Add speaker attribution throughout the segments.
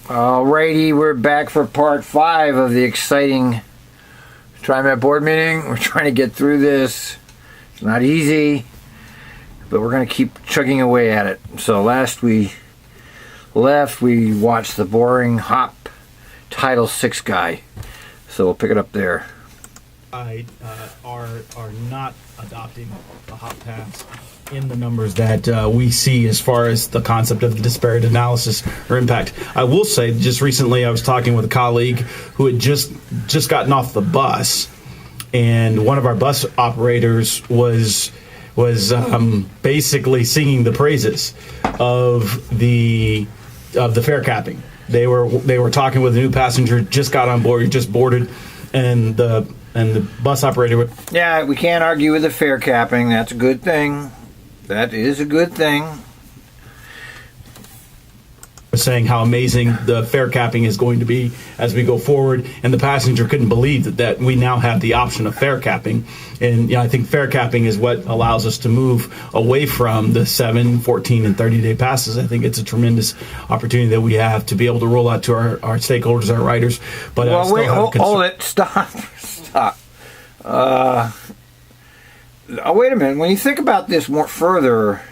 Speaker 1: Alrighty, we're back for part 5 of the exciting Trimet board meeting. We're trying to get through this. It's not easy, but we're going to keep chugging away at it. So last we left, we watched the boring hop Title 6 guy. So we'll pick it up there.
Speaker 2: Are not adopting the hop pass in the numbers that we see as far as the concept of the disparate analysis or impact. I will say, just recently I was talking with a colleague who had just gotten off the bus, and one of our bus operators was basically singing the praises of the fare capping. They were talking with a new passenger, just got on board, just boarded, and the bus operator would...
Speaker 1: Yeah, we can't argue with the fare capping. That's a good thing. That is a good thing.
Speaker 2: Saying how amazing the fare capping is going to be as we go forward, and the passenger couldn't believe that we now have the option of fare capping. And I think fare capping is what allows us to move away from the 7, 14, and 30-day passes. I think it's a tremendous opportunity that we have to be able to roll out to our stakeholders, our riders. But
Speaker 1: well, wait, hold it. Stop. Wait a minute. When you think about this more further,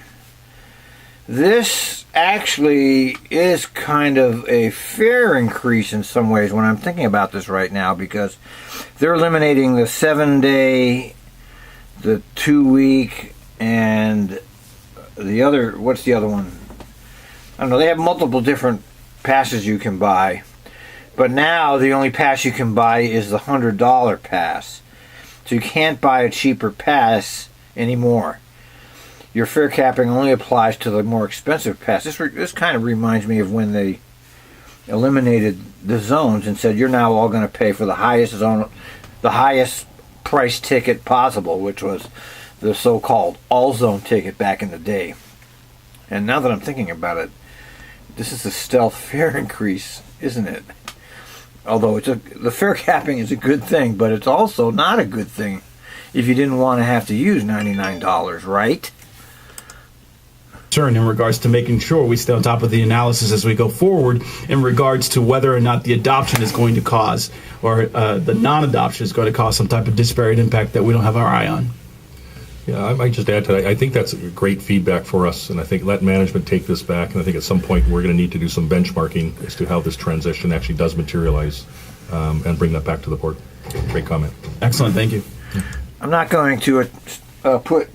Speaker 1: this actually is kind of a fare increase in some ways when I'm thinking about this right now, because they're eliminating the 7-day, the 2-week, and the other, what's the other one? I don't know. They have multiple different passes you can buy, but now the only pass you can buy is the $100 pass. So you can't buy a cheaper pass anymore. Your fare capping only applies to the more expensive pass. This kind of reminds me of when they eliminated the zones and said you're now all going to pay for the highest zone, the highest price ticket possible, which was the so-called all-zone ticket back in the day. And now that I'm thinking about it, this is a stealth fare increase, isn't it? Although the fare capping is a good thing, but it's also not a good thing if you didn't want to have to use $99, right?
Speaker 2: In regards to making sure we stay on top of the analysis as we go forward in regards to whether or not the adoption is going to cause, or the non-adoption is going to cause some type of disparate impact that we don't have our eye on.
Speaker 3: Yeah, I might just add to that. I think that's great feedback for us, and I think let management take this back, and I think at some point we're going to need to do some benchmarking as to how this transition actually does materialize, and bring that back to the board. Great comment.
Speaker 2: Excellent, thank you.
Speaker 1: I'm not going to put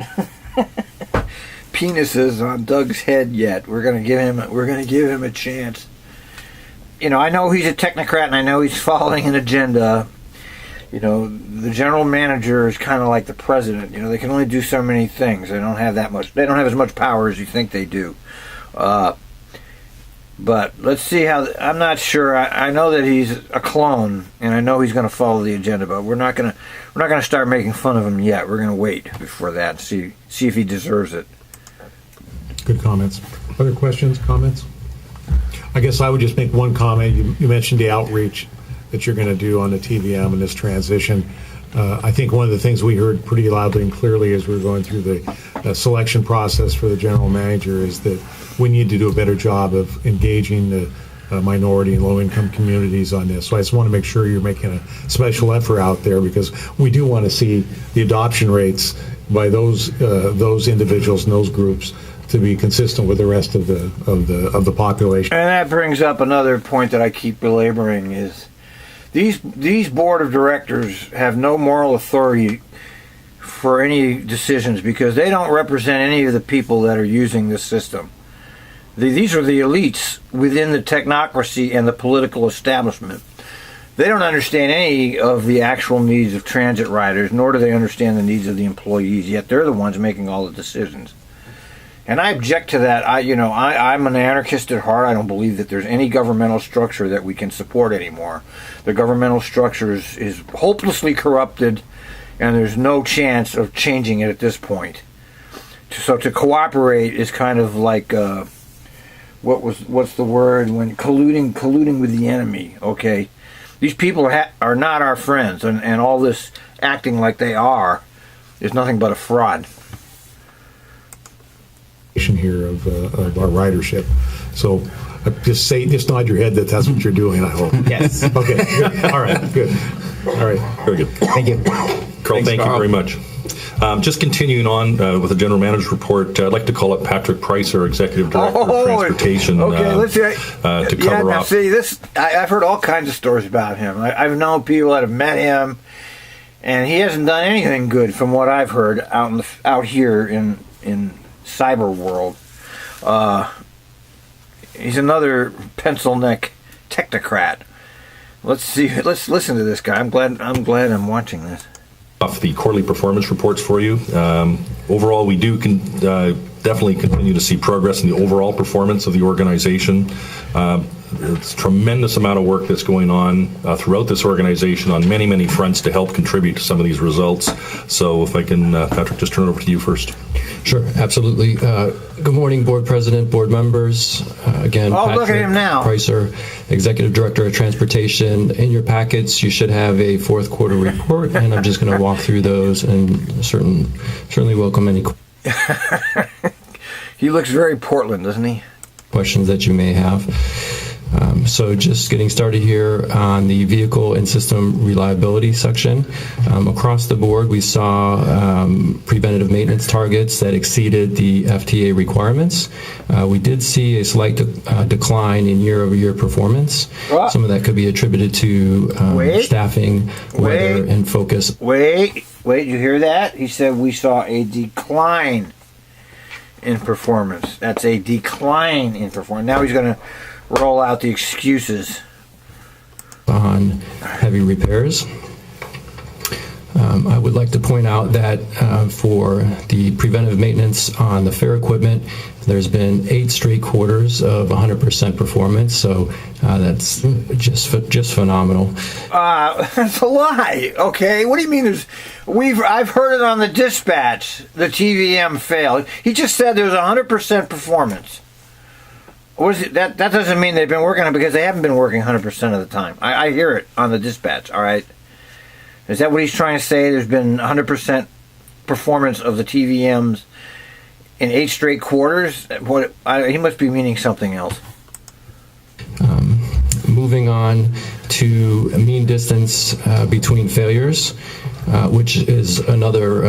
Speaker 1: penises on Doug's head yet. We're going to give him a chance. I know he's a technocrat, and I know he's following an agenda. The general manager is kind of like the president. They can only do so many things. They don't have as much power as you think they do. But let's see how. I'm not sure. I know that he's a clone, and I know he's going to follow the agenda. But we're not going to start making fun of him yet. We're going to wait before that and see if he deserves it.
Speaker 3: Good comments. Other questions, comments? I guess I would just make one comment. You mentioned the outreach that you're going to do on the TVM and this transition. I think one of the things we heard pretty loudly and clearly as we were going through the selection process for the general manager is that we need to do a better job of engaging the minority and low-income communities on this. So I just want to make sure you're making a special effort out there, because we do want to see the adoption rates by those individuals and those groups to be consistent with the rest of the population.
Speaker 1: And that brings up another point that I keep belaboring is these board of directors have no moral authority for any decisions, because they don't represent any of the people that are using this system. These are the elites within the technocracy and the political establishment. They don't understand any of the actual needs of transit riders, nor do they understand the needs of the employees, yet they're the ones making all the decisions. And I object to that. I'm an anarchist at heart. I don't believe that there's any governmental structure that we can support anymore. The governmental structure is hopelessly corrupted, and there's no chance of changing it at this point. So to cooperate is kind of like what's the word when colluding with the enemy. Okay, these people are not our friends, and all this acting like they are is nothing but a fraud.
Speaker 3: Here of our ridership. So Just nod your head that that's what you're doing, I hope.
Speaker 4: Yes.
Speaker 3: Okay, good. All right, good. All right.
Speaker 5: Very good.
Speaker 4: Thank you.
Speaker 5: Carl, thank you very much. Just continuing on with the general manager's report, I'd like to call up Patrick Price, our executive director of transportation,
Speaker 1: Okay, let's see.
Speaker 5: to cover
Speaker 1: now
Speaker 5: off.
Speaker 1: see this. I've heard all kinds of stories about him. I've known people that have met him, and he hasn't done anything good from what I've heard out here in cyber world. He's another pencil neck technocrat. Let's see. Let's listen to this guy. I'm glad I'm watching this.
Speaker 5: Off the quarterly performance reports for you. Overall, we do definitely continue to see progress in the overall performance of the organization. It's a tremendous amount of work that's going on throughout this organization on many, many fronts to help contribute to some of these results. So if I can, Patrick, just turn it over to you first.
Speaker 6: Sure, absolutely. Good morning, Board President, board members. Again,
Speaker 1: Oh,
Speaker 6: Patrick
Speaker 1: look at him now.
Speaker 6: Pricer, Executive Director of Transportation. In your packets, you should have a fourth quarter report, and I'm just going to walk through those and certainly welcome any
Speaker 1: He looks very Portland, doesn't he?
Speaker 6: questions that you may have. So just getting started here on the vehicle and system reliability section. Across the board, we saw preventative maintenance targets that exceeded the FTA requirements. We did see a slight decline in year-over-year performance. Some of that could be attributed to staffing, weather, and focus.
Speaker 1: Wait, you hear that? He said we saw a decline in performance. That's a decline in performance. Now he's going to roll out the excuses
Speaker 6: on heavy repairs. I would like to point out that for the preventive maintenance on the fair equipment, there's been 8 straight quarters of 100% performance, so that's just phenomenal.
Speaker 1: That's a lie. Okay, what do you mean? I've heard it on the dispatch. The TVM failed. He just said there's 100% performance. What is it? That doesn't mean they've been working on it, because they haven't been working 100% of the time. I hear it on the dispatch. All right, is that what he's trying to say? There's been 100% performance of the TVMs in 8 straight quarters. He must be meaning something else.
Speaker 6: Moving on to a mean distance between failures, which is another.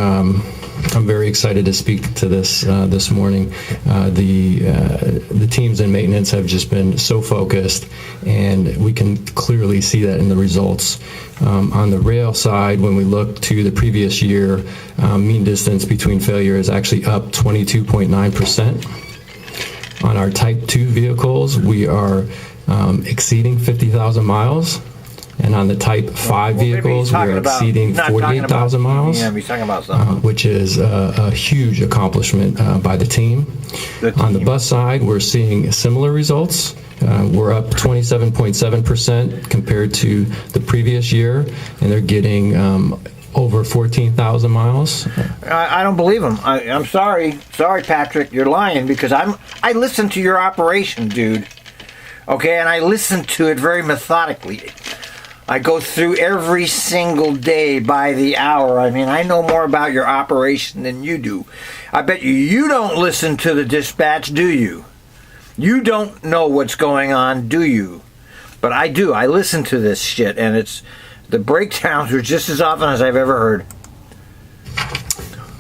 Speaker 6: I'm very excited to speak to this morning. The teams in maintenance have just been so focused, and we can clearly see that in the results. On the rail side, when we look to the previous year, mean distance between failure is actually up 22.9%. On our Type 2 vehicles, we are exceeding 50,000 miles. And on the Type 5 vehicles, we're exceeding 48,000 miles,
Speaker 1: he's talking about something.
Speaker 6: which is a huge accomplishment by the team. On the bus side, we're seeing similar results. We're up 27.7% compared to the previous year, and they're getting over 14,000 miles.
Speaker 1: I don't believe him. I'm sorry. Sorry, Patrick. You're lying, because I listen to your operation, dude. Okay, and I listen to it very methodically. I go through every single day by the hour. I mean, I know more about your operation than you do. I bet you don't listen to the dispatch, do you? You don't know what's going on, do you? But I do. I listen to this shit, and the breakdowns are just as often as I've ever heard.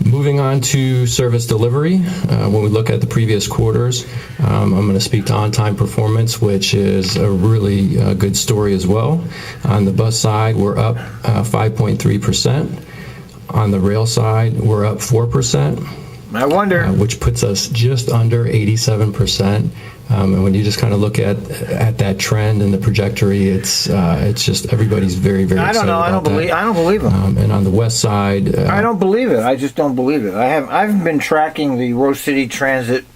Speaker 6: Moving on to service delivery, when we look at the previous quarters, I'm going to speak to on-time performance, which is a really good story as well. On the bus side, we're up 5.3%. On the rail side, we're up 4%.
Speaker 1: I wonder.
Speaker 6: Which puts us just under 87%. And when you just kind of look at that trend and the trajectory, it's just everybody's very, very excited about that.
Speaker 1: I don't believe him.
Speaker 6: And on the west side,
Speaker 1: I don't believe it. I just don't believe it. I've been tracking the Rose City Transit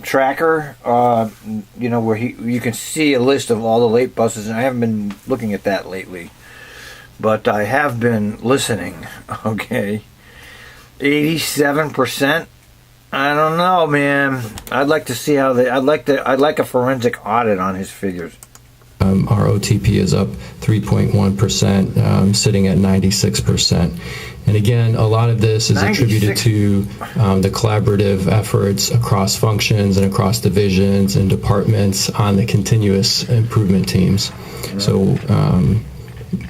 Speaker 1: tracker. Where you can see a list of all the late buses, and I haven't been looking at that lately, but I have been listening. Okay, 87%. I don't know, man. I'd like to see how I'd like a forensic audit on his figures.
Speaker 6: Our OTP is up 3.1%, sitting at 96%. And again, a lot of this is
Speaker 1: 96.
Speaker 6: attributed to the collaborative efforts across functions and across divisions and departments on the continuous improvement teams. So,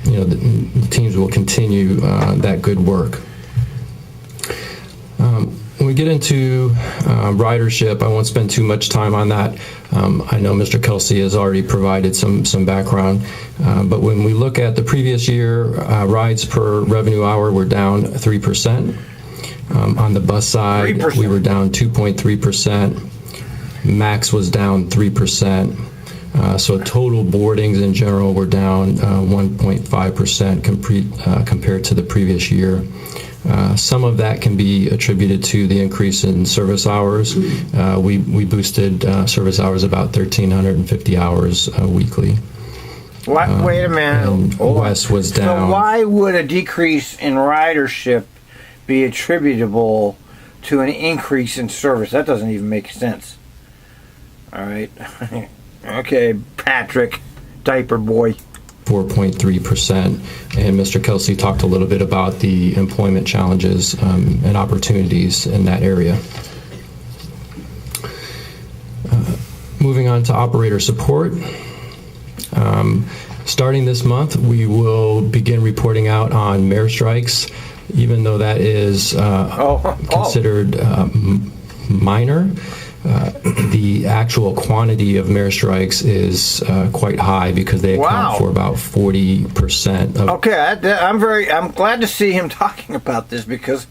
Speaker 6: the teams will continue that good work. When we get into ridership, I won't spend too much time on that. I know Mr. Kelsey has already provided some background, but when we look at the previous year, rides per revenue hour were down 3%. On the bus side,
Speaker 1: 3%.
Speaker 6: we were down 2.3%. Max was down 3%. So total boardings in general were down 1.5% compared to the previous year. Some of that can be attributed to the increase in service hours. We boosted service hours about 1,350 hours weekly.
Speaker 1: Wait a minute.
Speaker 6: West was down.
Speaker 1: So why would a decrease in ridership be attributable to an increase in service? That doesn't even make sense. All right. Okay, Patrick, diaper boy.
Speaker 6: 4.3%, and Mr. Kelsey talked a little bit about the employment challenges and opportunities in that area. Moving on to operator support. Starting this month, we will begin reporting out on mayor strikes, even though that is considered minor. The actual quantity of mayor strikes is quite high because they account for about 40% of.
Speaker 1: Okay, I'm glad to see him talking about this because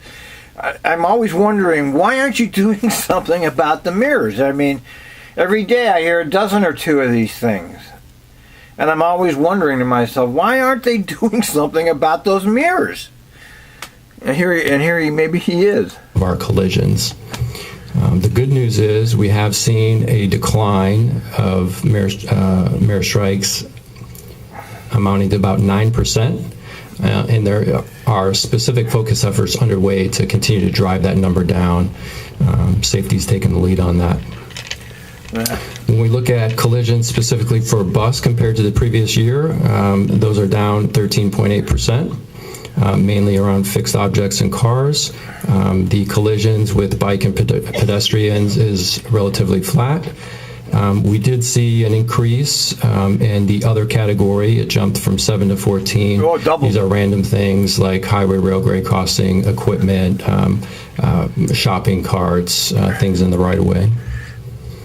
Speaker 1: I'm always wondering, why aren't you doing something about the mirrors? I mean, every day I hear a dozen or two of these things, and I'm always wondering to myself, why aren't they doing something about those mirrors? And maybe he is.
Speaker 6: Of our collisions. The good news is we have seen a decline of mayor strikes amounting to about 9%, and there are specific focus efforts underway to continue to drive that number down. Safety's taken the lead on that. When we look at collisions specifically for bus compared to the previous year, those are down 13.8%. Mainly around fixed objects and cars. The collisions with bike and pedestrians is relatively flat. We did see an increase in the other category. It jumped from 7 to 14.
Speaker 1: Oh, double.
Speaker 6: These are random things like highway, rail grade crossing, equipment, shopping carts, things in the right-of-way.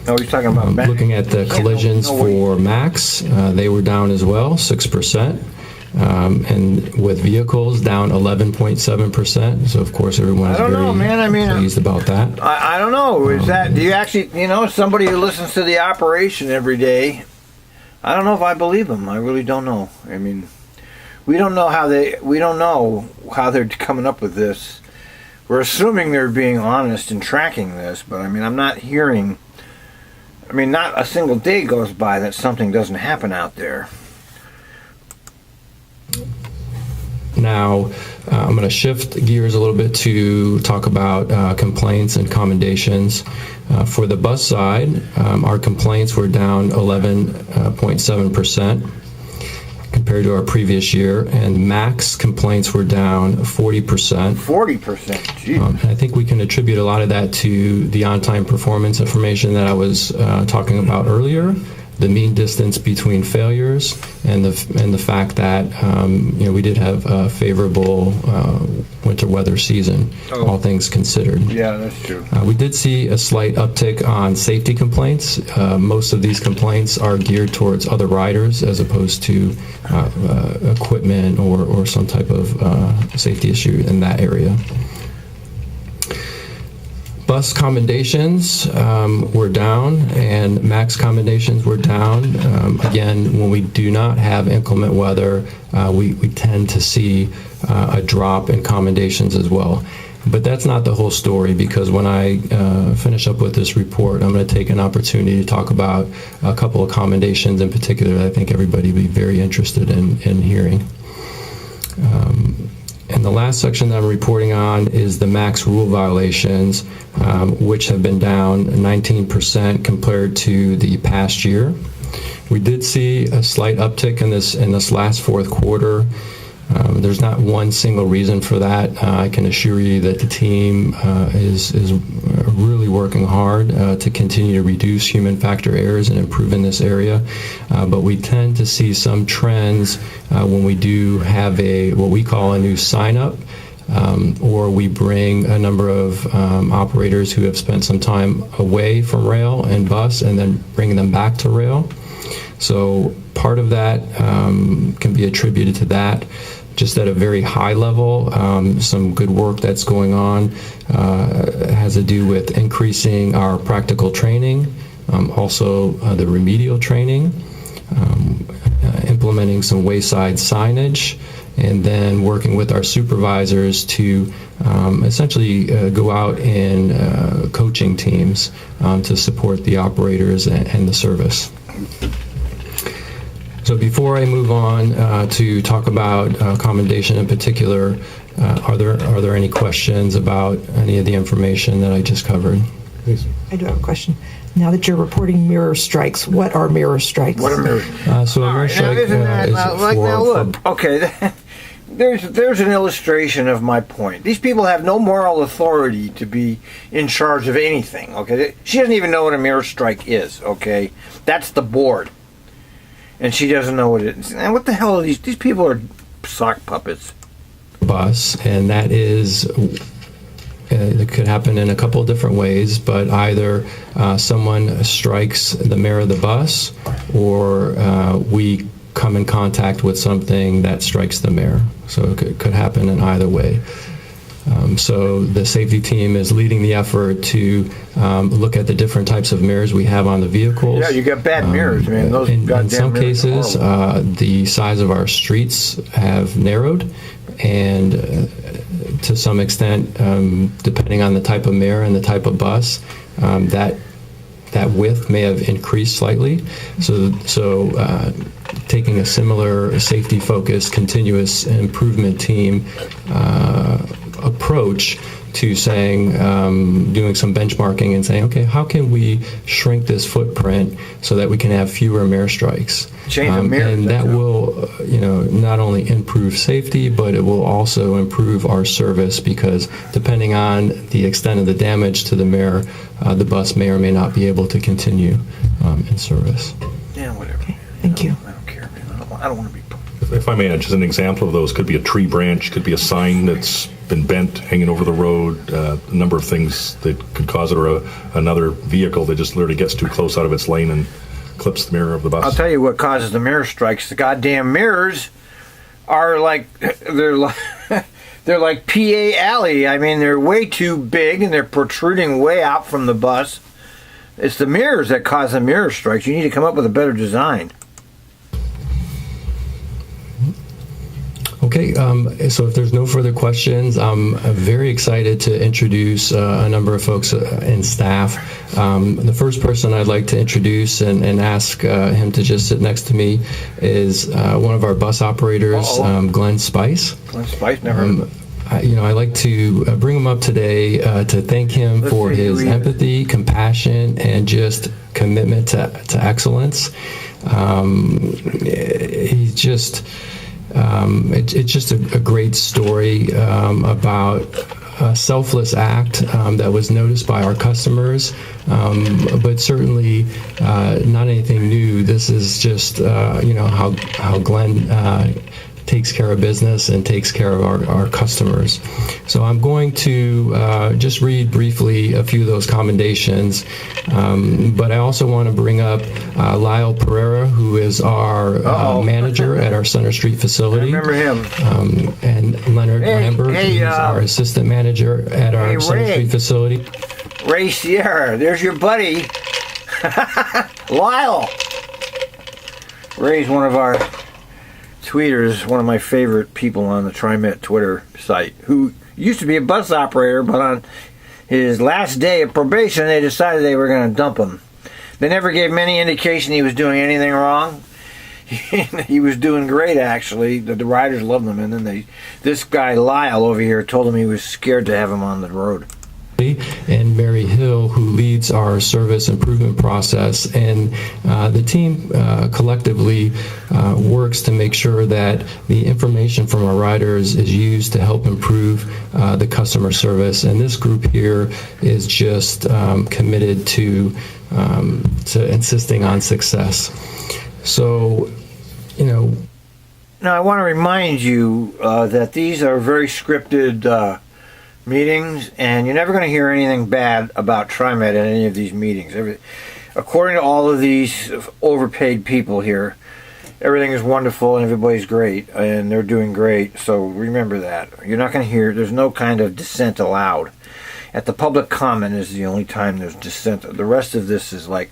Speaker 1: Oh, he's talking about
Speaker 6: looking at the collisions for Max, they were down as well, 6%. And with vehicles down 11.7%. So of course everyone is very pleased about that.
Speaker 1: I don't know. Is that, do you actually, somebody who listens to the operation every day? I don't know if I believe them. I really don't know. I mean, we don't know how they're coming up with this. We're assuming they're being honest and tracking this, but I mean, I'm not hearing. I mean, not a single day goes by that something doesn't happen out there.
Speaker 6: Now, I'm going to shift gears a little bit to talk about complaints and commendations. For the bus side, our complaints were down 11.7% compared to our previous year, and Max complaints were down 40%.
Speaker 1: 40%? Geez.
Speaker 6: I think we can attribute a lot of that to the on-time performance information that I was talking about earlier. The mean distance between failures, and the fact that we did have a favorable winter weather season, all things considered.
Speaker 1: Yeah, that's true.
Speaker 6: We did see a slight uptick on safety complaints. Most of these complaints are geared towards other riders as opposed to equipment or some type of safety issue in that area. Bus commendations were down, and Max commendations were down. Again, when we do not have inclement weather, we tend to see a drop in commendations as well. But that's not the whole story, because when I finish up with this report, I'm going to take an opportunity to talk about a couple of commendations in particular that I think everybody would be very interested in hearing. And the last section that I'm reporting on is the Max rule violations, which have been down 19% compared to the past year. We did see a slight uptick in this last fourth quarter. There's not one single reason for that. I can assure you that the team is really working hard to continue to reduce human factor errors and improve in this area. But we tend to see some trends when we do have what we call a new sign-up, or we bring a number of operators who have spent some time away from rail and bus and then bring them back to rail. So part of that can be attributed to that. Just at a very high level, some good work that's going on has to do with increasing our practical training, also the remedial training, implementing some wayside signage, and then working with our supervisors to essentially go out in coaching teams to support the operators and the service. So before I move on to talk about commendation in particular, are there any questions about any of the information that I just covered?
Speaker 3: Please.
Speaker 4: I do have a question. Now that you're reporting mirror strikes, what are mirror strikes?
Speaker 1: What are mirror?
Speaker 6: So a mirror strike is
Speaker 1: now look, okay, there's an illustration of my point. These people have no moral authority to be in charge of anything, okay? She doesn't even know what a mirror strike is, okay? That's the board. And she doesn't know what it is. And what the hell are these? These people are sock puppets.
Speaker 6: Bus, and that is, it could happen in a couple of different ways, but either someone strikes the mirror of the bus, or we come in contact with something that strikes the mirror. So it could happen in either way. So the safety team is leading the effort to look at the different types of mirrors we have on the vehicles.
Speaker 1: Yeah, you got bad mirrors, man. Those
Speaker 6: in some cases, the size of our streets have narrowed, and to some extent, depending on the type of mirror and the type of bus, that width may have increased slightly. So taking a similar safety-focused, continuous improvement team approach to saying, doing some benchmarking and saying, okay, how can we shrink this footprint so that we can have fewer mirror strikes?
Speaker 1: Change the mirrors.
Speaker 6: And that will, not only improve safety, but it will also improve our service, because depending on the extent of the damage to the mirror, the bus may or may not be able to continue in service.
Speaker 1: Yeah, whatever.
Speaker 4: Okay, thank you.
Speaker 1: I don't care, man. I don't want to be...
Speaker 5: If I may add, just an example of those, could be a tree branch, could be a sign that's been bent hanging over the road, a number of things that could cause it, or another vehicle that just literally gets too close out of its lane and clips the mirror of the bus.
Speaker 1: I'll tell you what causes the mirror strikes. The goddamn mirrors are they're like PA Alley. I mean, they're way too big and they're protruding way out from the bus. It's the mirrors that cause the mirror strikes. You need to come up with a better design.
Speaker 6: Okay, so if there's no further questions, I'm very excited to introduce a number of folks and staff. The first person I'd like to introduce and ask him to just sit next to me is one of our bus operators, Glenn Spice.
Speaker 1: Glenn Spice, never heard of him.
Speaker 6: I'd like to bring him up today to thank him for his empathy, compassion, and just commitment to excellence. He's just... it's just a great story about a selfless act that was noticed by our customers, but certainly not anything new. This is just how Glenn takes care of business and takes care of our customers. So I'm going to just read briefly a few of those commendations, but I also want to bring up Lyle Pereira, who is our manager at our Center Street facility.
Speaker 1: I remember him.
Speaker 6: And Leonard Lambert, who's our assistant manager at our Center Street facility.
Speaker 1: Ray Sierra, there's your buddy, Lyle. Ray's one of our tweeters, one of my favorite people on the Trimet Twitter site, who used to be a bus operator, but on his last day of probation, they decided they were going to dump him. They never gave him any indication he was doing anything wrong. He was doing great, actually. The riders loved him, and then this guy Lyle over here told him he was scared to have him on the road.
Speaker 6: and Mary Hill, who leads our service improvement process. And the team collectively works to make sure that the information from our riders is used to help improve the customer service. And this group here is just committed to insisting on success. So,
Speaker 1: Now, I want to remind you that these are very scripted meetings, and you're never going to hear anything bad about Trimet at any of these meetings. According to all of these overpaid people here, everything is wonderful and everybody's great, and they're doing great, so remember that. You're not going to hear, there's no kind of dissent allowed. At the public comment is the only time there's dissent. The rest of this is like,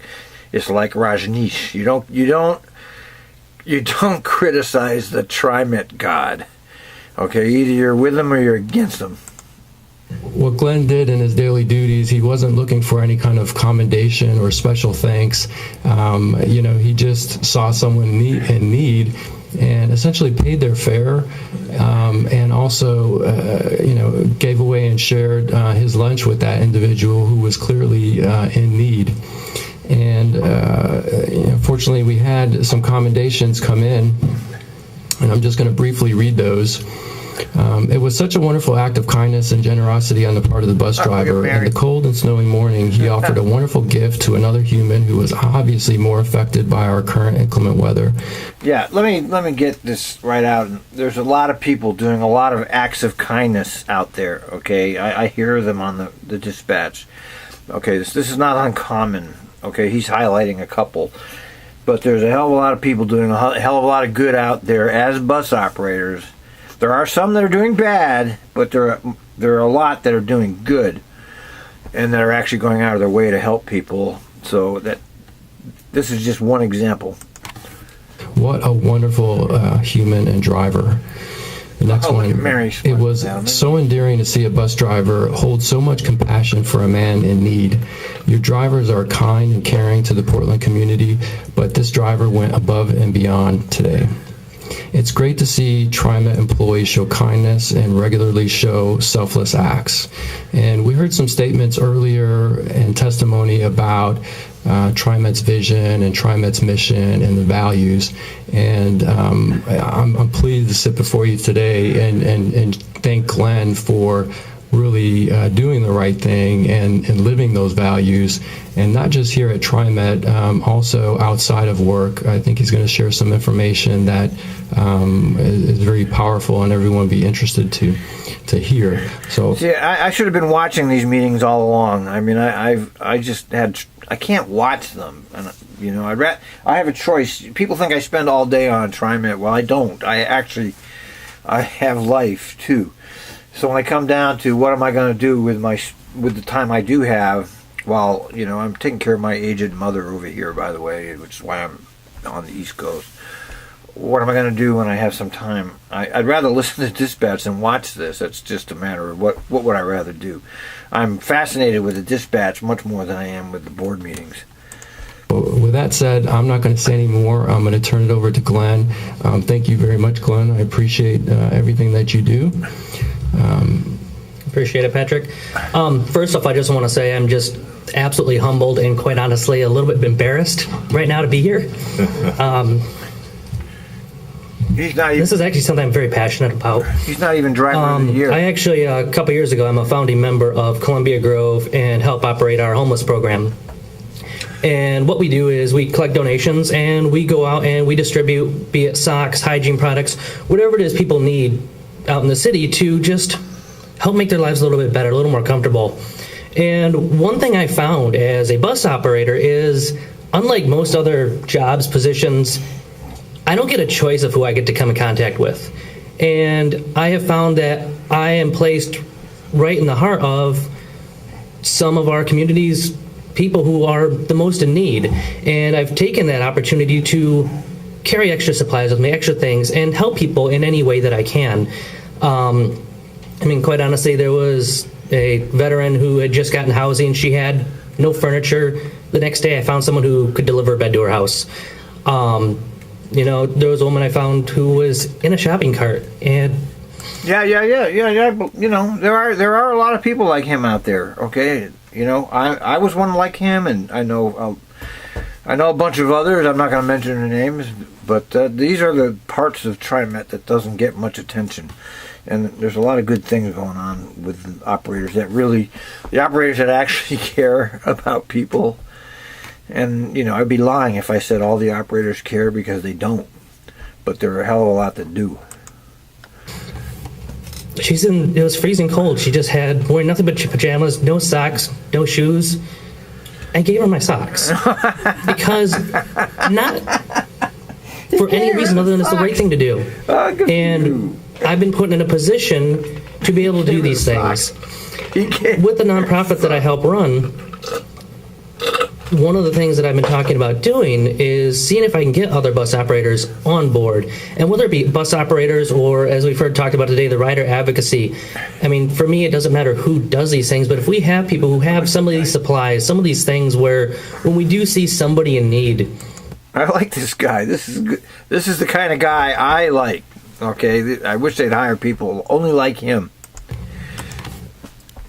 Speaker 1: it's like Rajneesh. You don't criticize the Trimet God. Okay, either you're with them or you're against them.
Speaker 6: What Glenn did in his daily duties, he wasn't looking for any kind of commendation or special thanks. He just saw someone in need and essentially paid their fare, and also, gave away and shared his lunch with that individual who was clearly in need. And fortunately, we had some commendations come in, and I'm just going to briefly read those. It was such a wonderful act of kindness and generosity on the part of the bus driver. In the cold and snowy morning, he offered a wonderful gift to another human who was obviously more affected by our current inclement weather.
Speaker 1: Yeah, let me get this right out. There's a lot of people doing a lot of acts of kindness out there, okay? I hear them on the dispatch. Okay, this is not uncommon. Okay, he's highlighting a couple. But there's a hell of a lot of people doing a hell of a lot of good out there as bus operators. There are some that are doing bad, but there are a lot that are doing good, and that are actually going out of their way to help people. So that this is just one example.
Speaker 6: What a wonderful human and driver. The next one, it was so endearing to see a bus driver hold so much compassion for a man in need. Your drivers are kind and caring to the Portland community, but this driver went above and beyond today. It's great to see Trimet employees show kindness and regularly show selfless acts. And we heard some statements earlier and testimony about Trimet's vision and Trimet's mission and the values. And I'm pleased to sit before you today and thank Glenn for really doing the right thing and living those values, and not just here at Trimet, also outside of work. I think he's going to share some information that is very powerful and everyone would be interested to hear. So,
Speaker 1: see, I should have been watching these meetings all along. I mean, I can't watch them, and I have a choice. People think I spend all day on Trimet. Well, I don't. I have life too. So when I come down to what am I going to do with the time I do have, while I'm taking care of my aged mother over here, by the way, which is why I'm on the East Coast. What am I going to do when I have some time? I'd rather listen to dispatch than watch this. It's just a matter of what would I rather do. I'm fascinated with the dispatch much more than I am with the board meetings.
Speaker 6: With that said, I'm not going to say any more. I'm going to turn it over to Glenn. Thank you very much, Glenn. I appreciate everything that you do.
Speaker 7: Appreciate it, Patrick. First off, I just want to say I'm just absolutely humbled and quite honestly a little bit embarrassed right now to be here. This is actually something I'm very passionate about.
Speaker 1: He's not even driver of the year.
Speaker 7: I actually, a couple years ago, I'm a founding member of Columbia Grove and help operate our homeless program. And what we do is we collect donations and we go out and we distribute, be it socks, hygiene products, whatever it is people need out in the city to just help make their lives a little bit better, a little more comfortable. And one thing I found as a bus operator is, unlike most other jobs, positions, I don't get a choice of who I get to come in contact with. And I have found that I am placed right in the heart of some of our community's people who are the most in need. And I've taken that opportunity to carry extra supplies with me, extra things, and help people in any way that I can. Quite honestly, there was a veteran who had just gotten housing. She had no furniture. The next day, I found someone who could deliver a bed to her house. There was a woman I found who was in a shopping cart, and
Speaker 1: Yeah. But, you know, there are a lot of people like him out there. Okay, you know, I was one like him, and I know a bunch of others. I'm not going to mention their names, but these are the parts of Trimet that doesn't get much attention. And there's a lot of good things going on with operators the operators that actually care about people. And, you know, I'd be lying if I said all the operators care, because they don't. But there are a hell of a lot that do.
Speaker 7: It was freezing cold. She just had wearing nothing but pajamas, no socks, no shoes. I gave her my socks. Because not for any reason other than it's the right thing to do. And I've been put in a position to be able to do these things. With the nonprofit that I help run, one of the things that I've been talking about doing is seeing if I can get other bus operators on board. And whether it be bus operators or, as we've talked about today, the rider advocacy. I mean, for me, it doesn't matter who does these things, but if we have people who have some of these supplies, some of these things where when we do see somebody in need.
Speaker 1: I like this guy. This is good. This is the kind of guy I like. Okay, I wish they'd hire people only like him.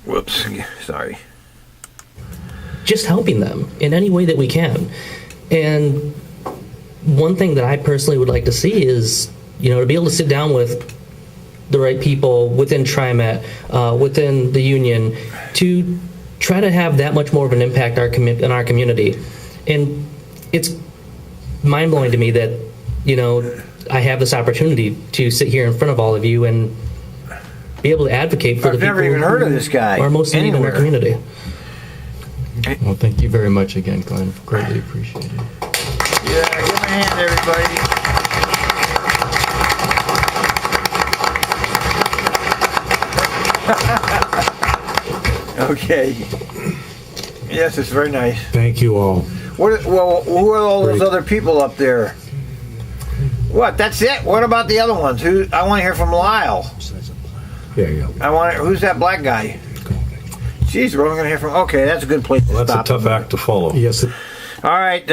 Speaker 1: Whoops, sorry.
Speaker 7: Just helping them in any way that we can. And one thing that I personally would like to see is, you know, to be able to sit down with the right people within Trimet, within the union, to try to have that much more of an impact in our community. And it's mind-blowing to me that, you know, I have this opportunity to sit here in front of all of you and be able to advocate for the people
Speaker 1: I've never even heard of this guy
Speaker 7: who are most in need in our community.
Speaker 6: Well, thank you very much again, Glenn. Greatly appreciated.
Speaker 1: Yeah, give him a hand, everybody. Okay. Yes, it's very nice.
Speaker 3: Thank you all.
Speaker 1: Who are all those other people up there? What? That's it? What about the other ones? I want to hear from Lyle.
Speaker 3: Yeah.
Speaker 1: Who's that black guy? Jeez, we're only going to hear from... Okay, that's a good place to stop.
Speaker 5: That's a tough act to follow.
Speaker 3: Yes.
Speaker 1: All right.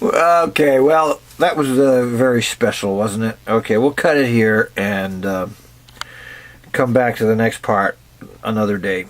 Speaker 1: Okay, well, that was very special, wasn't it? Okay, we'll cut it here and come back to the next part another day.